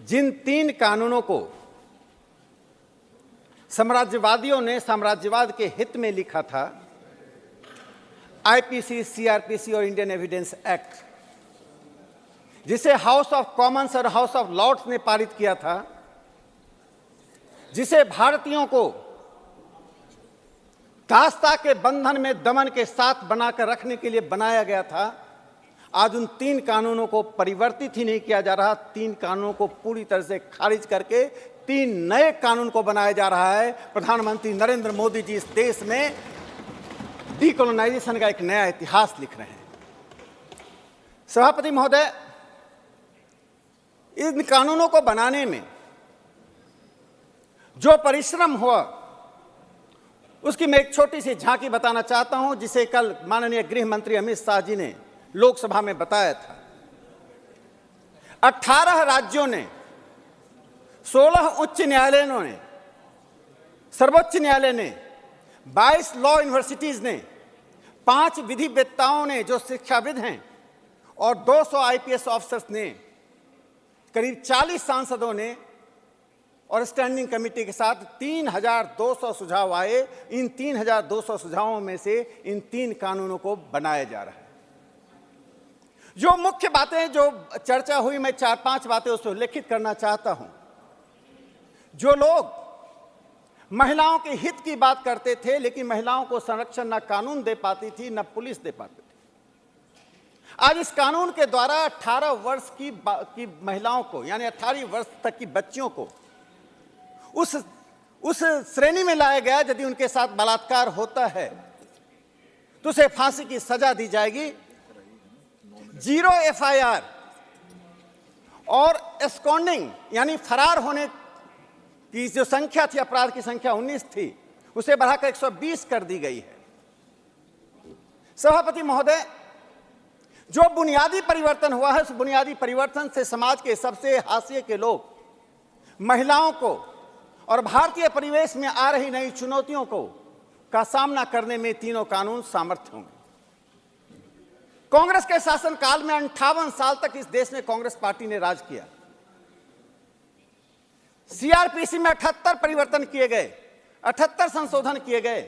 जिन 3 कानूनों को साम्राज्यवादियों ने साम्राज्यवाद के हित में लिखा था, आईपीसी, सीआरपीसी और इंडियन एविडेंस एक्ट, जिसे हाउस ऑफ कॉमन्स और हाउस ऑफ लॉर्ड्स ने पारित किया था, जिसे भारतीयों को दासता के बंधन में दमन के साथ बनाकर रखने के लिए बनाया गया था, आज उन 3 कानूनों को परिवर्तित ही नहीं किया जा रहा। 3 कानूनों को पूरी तरह से खारिज करके 3 नए कानून को बनाया जा रहा है। प्रधानमंत्री नरेंद्र मोदी जी इस देश में डीकोलोनाइजेशन का एक नया इतिहास लिख रहे हैं। सभापति महोदय, इन कानूनों को बनाने में जो परिश्रम हुआ उसकी मैं एक छोटी सी झांकी बताना चाहता हूं, जिसे कल माननीय गृह मंत्री अमित शाह जी ने लोकसभा में बताया था। 18 राज्यों ने, 16 उच्च न्यायालयों ने, सर्वोच्च न्यायालय ने, 22 लॉ यूनिवर्सिटीज ने, 5 विधिवेत्ताओं ने जो शिक्षाविद हैं और 200 आईपीएस ऑफिसर्स ने, करीब 40 सांसदों ने और स्टैंडिंग कमेटी के साथ 3200 सुझाव आए। इन 3200 सुझावों में से इन 3 कानूनों को बनाया जा रहा है। जो मुख्य बातें जो चर्चा हुई, मैं 4-5 बातें उसको उल्लेखित करना चाहता हूं। जो लोग महिलाओं के हित की बात करते थे, लेकिन महिलाओं को संरक्षण न कानून दे पाती थी न पुलिस दे पाती थी, आज इस कानून के द्वारा 18 वर्ष की महिलाओं को, यानी 18 वर्ष तक की बच्चियों को उस श्रेणी में लाया गया यदि उनके साथ बलात्कार होता है तो उसे फांसी की सजा दी जाएगी। 0 एफआईआर और एस्कॉन्डिंग यानी फरार होने की जो संख्या थी, अपराध की संख्या 19 थी, उसे बढ़ाकर 120 कर दी गई है। सभापति महोदय, जो बुनियादी परिवर्तन हुआ है, उस बुनियादी परिवर्तन से समाज के सबसे हाशिए के लोग, महिलाओं को और भारतीय परिवेश में आ रही नई चुनौतियों का सामना करने में तीनों कानून सामर्थ्य होंगे। कांग्रेस के शासनकाल में 58 साल तक इस देश में कांग्रेस पार्टी ने राज किया। सीआरपीसी में 78 परिवर्तन किए गए, 78 संशोधन किए गए।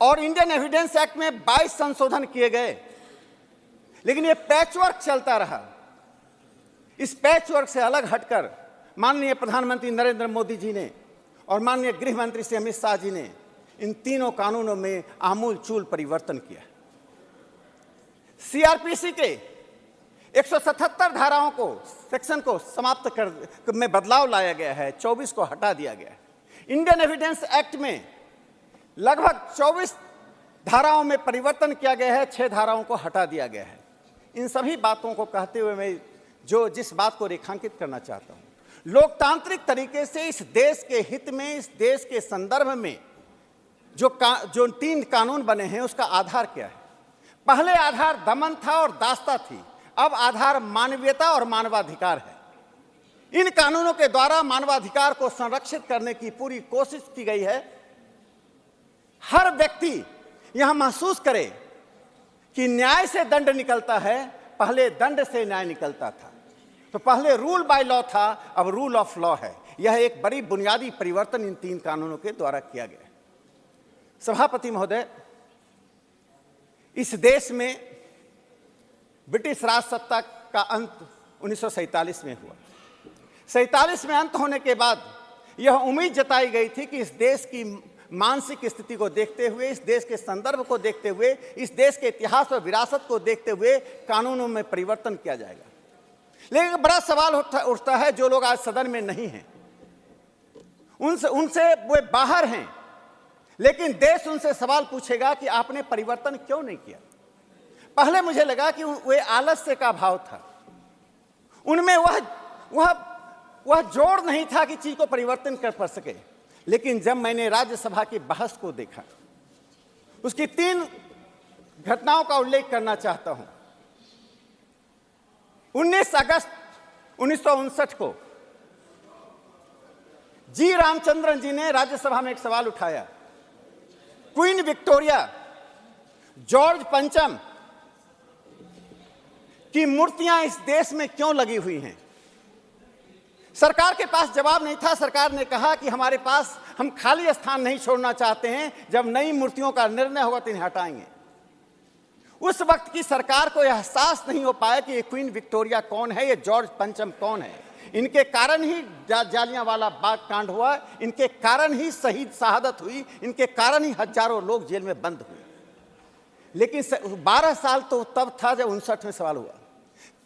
और इंडियन एविडेंस एक्ट में 22 संशोधन किए गए, लेकिन यह पैचवर्क चलता रहा। इस पैचवर्क से अलग हटकर माननीय प्रधानमंत्री नरेंद्र मोदी जी ने और माननीय गृह मंत्री श्री अमित शाह जी ने इन तीनों कानूनों में आमूल चूल परिवर्तन किया। सीआरपीसी के 177 धाराओं को, सेक्शन को समाप्त कर में बदलाव लाया गया है, 24 को हटा दिया गया है। इंडियन एविडेंस एक्ट में लगभग 24 धाराओं में परिवर्तन किया गया है, 6 धाराओं को हटा दिया गया है। इन सभी बातों को कहते हुए मैं जिस बात को रेखांकित करना चाहता हूं, लोकतांत्रिक तरीके से इस देश के हित में, इस देश के संदर्भ में जो 3 कानून बने हैं, उसका आधार क्या है? पहले आधार दमन था और दासता थी, अब आधार मानवीयता और मानवाधिकार है। इन कानूनों के द्वारा मानवाधिकार को संरक्षित करने की पूरी कोशिश की गई है। हर व्यक्ति यहां महसूस करे कि न्याय से दंड निकलता है, पहले दंड से न्याय निकलता था। तो पहले रूल बाय लॉ था, अब रूल ऑफ लॉ है। यह एक बड़ी बुनियादी परिवर्तन इन 3 कानूनों के द्वारा किया गया है। सभापति महोदय, इस देश में ब्रिटिश राज सत्ता का अंत 1947 में हुआ। 47 में अंत होने के बाद यह उम्मीद जताई गई थी कि इस देश की मानसिक स्थिति को देखते हुए, इस देश के संदर्भ को देखते हुए, इस देश के इतिहास और विरासत को देखते हुए कानूनों में परिवर्तन किया जाएगा। लेकिन बड़ा सवाल उठता है, जो लोग आज सदन में नहीं हैं, उनसे वे बाहर हैं, लेकिन देश उनसे सवाल पूछेगा कि आपने परिवर्तन क्यों नहीं किया? पहले मुझे लगा कि वे आलस्य का भाव था, उनमें वह जोर नहीं था कि चीज को परिवर्तन कर सके। लेकिन जब मैंने राज्यसभा की बहस को देखा, उसकी 3 घटनाओं का उल्लेख करना चाहता हूं। 19 अगस्त 1959 को जी रामचंद्रन जी ने राज्यसभा में एक सवाल उठाया, क्वीन विक्टोरिया, जॉर्ज पंचम की मूर्तियां इस देश में क्यों लगी हुई हैं? सरकार के पास जवाब नहीं था। सरकार ने कहा कि हमारे पास, हम खाली स्थान नहीं छोड़ना चाहते हैं, जब नई मूर्तियों का निर्णय होगा तो इन्हें हटाएंगे। उस वक्त की सरकार को यह एहसास नहीं हो पाया कि ये क्वीन विक्टोरिया कौन है, ये जॉर्ज पंचम कौन है। इनके कारण ही जालियांवाला बाग कांड हुआ, इनके कारण ही शहीद शहादत हुई, इनके कारण ही हजारों लोग जेल में बंद हुए। लेकिन 12 साल तो तब था जब 59 में सवाल हुआ।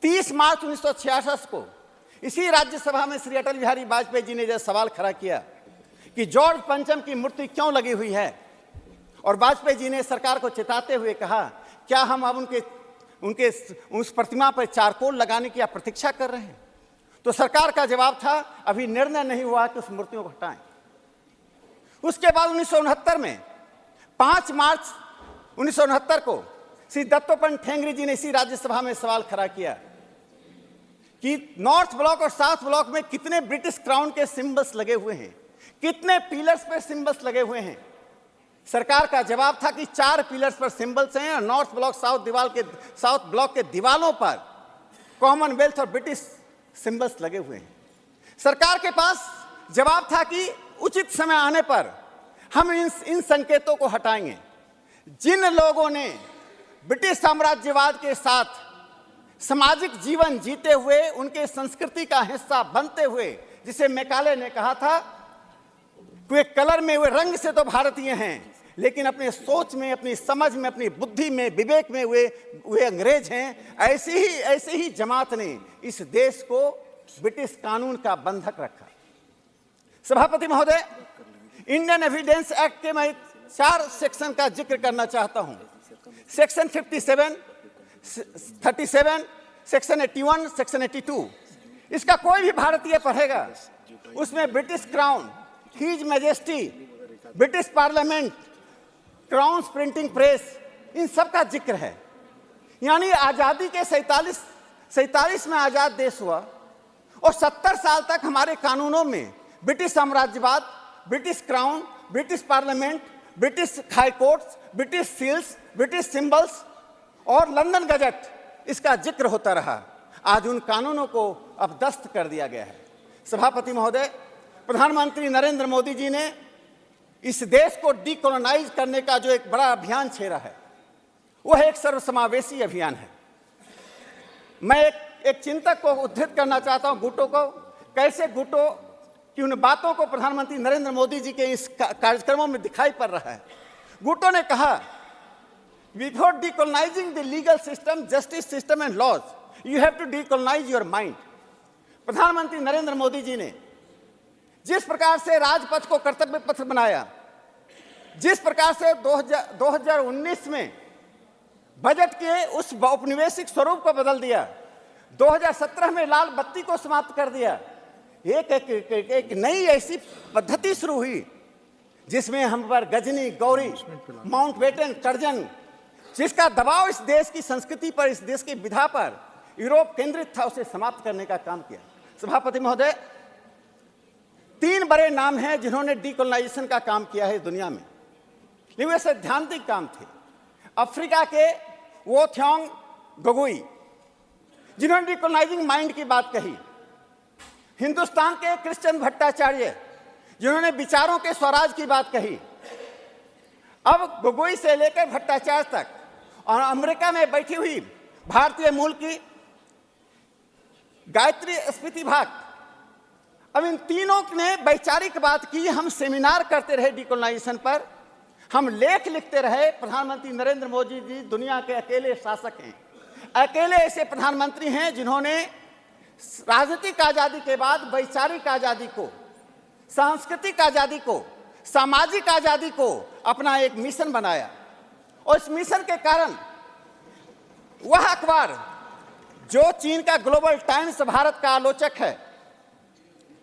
30 मार्च 1966 को इसी राज्यसभा में श्री अटल बिहारी वाजपेयी जी ने यह सवाल खड़ा किया कि जॉर्ज पंचम की मूर्ति क्यों लगी हुई है, और वाजपेयी जी ने सरकार को चेताते हुए कहा, क्या हम अब उनके उस प्रतिमा पर चारकोल लगाने की आप प्रतीक्षा कर रहे हैं? तो सरकार का जवाब था, अभी निर्णय नहीं हुआ कि उस मूर्तियों को हटाएं। उसके बाद 1969 में 5 मार्च 1969 को श्री दत्तोपंत ठेंगड़ी जी ने इसी राज्यसभा में सवाल खड़ा किया कि नॉर्थ ब्लॉक और साउथ ब्लॉक में कितने ब्रिटिश क्राउन के सिंबल्स लगे हुए हैं, कितने पिलर्स पर सिंबल्स लगे हुए हैं। सरकार का जवाब था कि 4 पिलर्स पर सिंबल्स हैं और नॉर्थ ब्लॉक साउथ ब्लॉक के दीवालों पर कॉमनवेल्थ और ब्रिटिश सिंबल्स लगे हुए हैं। सरकार के पास जवाब था कि उचित समय आने पर हम इन संकेतों को हटाएंगे। जिन लोगों ने ब्रिटिश साम्राज्यवाद के साथ सामाजिक जीवन जीते हुए, उनके संस्कृति का हिस्सा बनते हुए, जिसे मैकाले ने कहा था, वे कलर में, वे रंग से तो भारतीय हैं, लेकिन अपने सोच में, अपनी समझ में, अपनी बुद्धि में, विवेक में वे अंग्रेज हैं। ऐसे ही जमात ने इस देश को ब्रिटिश कानून का बंधक रखा। सभापति महोदय, इंडियन एविडेंस एक्ट के मैं 4 सेक्शन का जिक्र करना चाहता हूं। Section 57, 37, section 81, section 82। इसका कोई भी भारतीय पढ़ेगा, उसमें British crown, his majesty, British parliament, crown printing press, इन सब का जिक्र है। यानी आज़ादी के 47 में आज़ाद देश हुआ और 70 साल तक हमारे कानूनों में ब्रिटिश साम्राज्यवाद, British crown, British parliament, British high courts, British seals, British symbols और लंदन गजट, इसका जिक्र होता रहा। आज उन कानूनों को अब दस्त कर दिया गया है। सभापति महोदय, प्रधानमंत्री नरेंद्र मोदी जी ने इस देश को डीकोलोनाइज करने का जो एक बड़ा अभियान छेड़ा है, वह एक सर्वसमावेशी अभियान है। मैं एक चिंतक को उद्धृत करना चाहता हूं, गुटो को। कैसे गुटो की उन बातों को प्रधानमंत्री नरेंद्र मोदी जी के इस कार्यक्रमों में दिखाई पड़ रहा है। गुटो ने कहा, before decolonise the legal system, justice system and laws, you have to decolonise your mind. प्रधानमंत्री नरेंद्र मोदी जी ने जिस प्रकार से राजपथ को कर्तव्य पथ बनाया, जिस प्रकार से 2019 में बजट के उस औपनिवेशिक स्वरूप को बदल दिया, 2017 में लाल बत्ती को समाप्त कर दिया, एक नई ऐसी पद्धति शुरू हुई जिसमें हम पर गजनी, गौरी, माउंटबेटन, कर्जन, जिसका दबाव इस देश की संस्कृति पर, इस देश की विधा पर यूरोप केंद्रित था, उसे समाप्त करने का काम किया। सभापति महोदय, 3 बड़े नाम हैं जिन्होंने डीकोलोनाइजेशन का काम किया है दुनिया में, लेकिन वे सैद्धांतिक काम थे। अफ्रीका के वो थ्योंग गोगोई, जिन्होंने डीकोलोनाइजिंग माइंड की बात कही। हिंदुस्तान के कृष्ण भट्टाचार्य, जिन्होंने विचारों के स्वराज की बात कही। अब गोगोई से लेकर भट्टाचार्य तक, और अमेरिका में बैठी हुई भारतीय मूल की गायत्री स्पितिभाग, अब इन तीनों ने वैचारिक बात की। हम सेमिनार करते रहे डीकोलोनाइजेशन पर, हम लेख लिखते रहे। प्रधानमंत्री नरेंद्र मोदी जी दुनिया के अकेले शासक हैं, अकेले ऐसे प्रधानमंत्री हैं जिन्होंने राजनीतिक आजादी के बाद वैचारिक आजादी को, सांस्कृतिक आजादी को, सामाजिक आजादी को अपना एक मिशन बनाया। और इस मिशन के कारण वह अखबार जो चीन का ग्लोबल टाइम्स भारत का आलोचक है,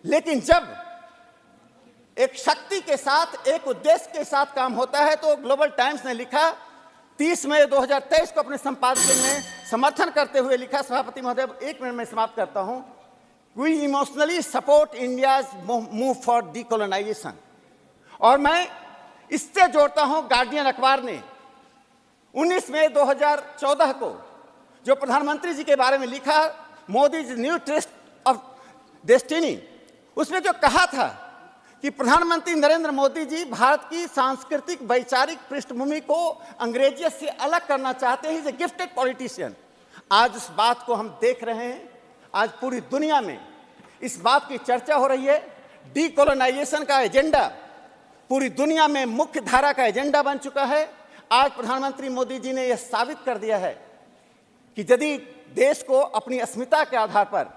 लेकिन जब एक शक्ति के साथ, एक उद्देश्य के साथ काम होता है, तो ग्लोबल टाइम्स ने लिखा 30 मई 2023 को अपने संपादकीय में समर्थन करते हुए लिखा। सभापति महोदय, 1 मिनट में समाप्त करता हूं। We emotionally support India's move for decolonisation. और मैं इससे जोड़ता हूं, गार्डियन अखबार ने 19 मई 2014 को जो प्रधानमंत्री जी के बारे में लिखा, Modi new test of destiny, उसने जो कहा था कि प्रधानमंत्री नरेंद्र मोदी जी भारत की सांस्कृतिक वैचारिक पृष्ठभूमि को अंग्रेजियत से अलग करना चाहते हैं, इज ए गिफ्टेड पॉलिटिशियन। आज इस बात को हम देख रहे हैं, आज पूरी दुनिया में इस बात की चर्चा हो रही है। डीकोलोनाइजेशन का एजेंडा पूरी दुनिया में मुख्य धारा का एजेंडा बन चुका है। आज प्रधानमंत्री मोदी जी ने यह साबित कर दिया है कि यदि देश को अपनी अस्मिता के आधार पर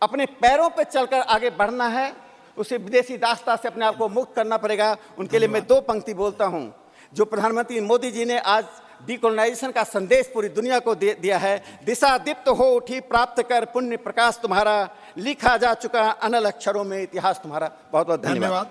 अपने पैरों पर चलकर आगे बढ़ना है, उसे विदेशी दास्ता से अपने आप को मुक्त करना पड़ेगा। उनके लिए मैं दो पंक्ति बोलता हूं जो प्रधानमंत्री मोदी जी ने आज डीकोलोनाइजेशन का संदेश पूरी दुनिया को दिया है। दिशा दीप्त हो उठी प्राप्त कर पुण्य प्रकाश तुम्हारा, लिखा जा चुका अनल अक्षरों में इतिहास तुम्हारा। बहुत बहुत धन्यवाद।